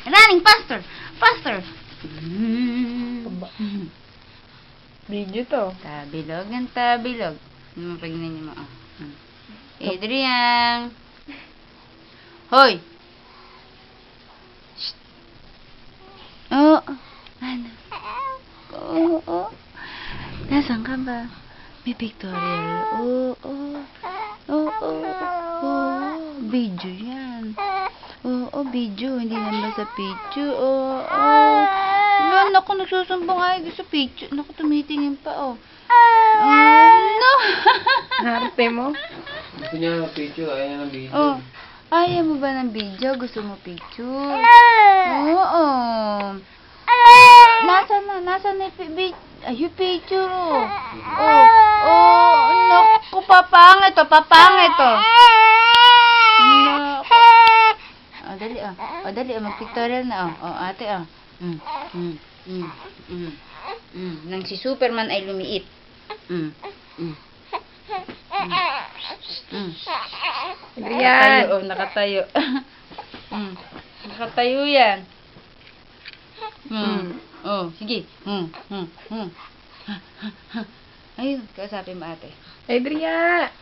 Running faster! Faster! Video to. Tabilog ng tabilog. Pagnan niyo mo. Adrian! Hoy! Shh! Oh! Ano? Oo. Nasaan ka ba? May pictorial. Oo. Video yan. Oo, video. Hindi naman sa picture. Oo. Naku, nagsusumbong ay sa picture. Naku, tumitingin pa, oh. No! Harte mo? Gusto niya ng picture, ayaw niya ng video. Oh. Ayaw mo ba ng video? Gusto mo picture? Oo. Nasaan na yung picture, oh. Naku, papangit, oh. Papangit, oh. Naku. Dali, mag-pictorial na, oh. Ate, oh. Nang si Superman ay lumiit. Adrian! Nakatayo. Nakatayo yan. Sige. Ayun, kausapin mo ate. Adrian!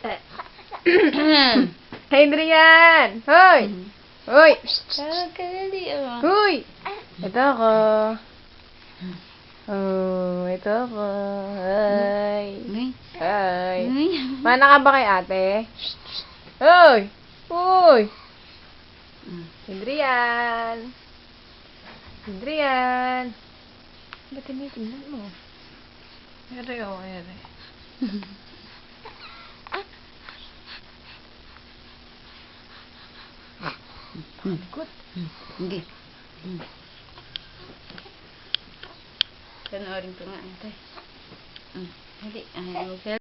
Adrian! Hoy! Hoy! Dali, oh. Hoy! Ito ako. Oh, ito ako. Hi. Uy. Hi. Uy. Mana ka ba kay ate? Hoy! Hoy! Adrian! Adrian! Ba't tinitingnan mo? Ere, oh, ere. Good. Sige. Panoorin ko nga ate. Hindi.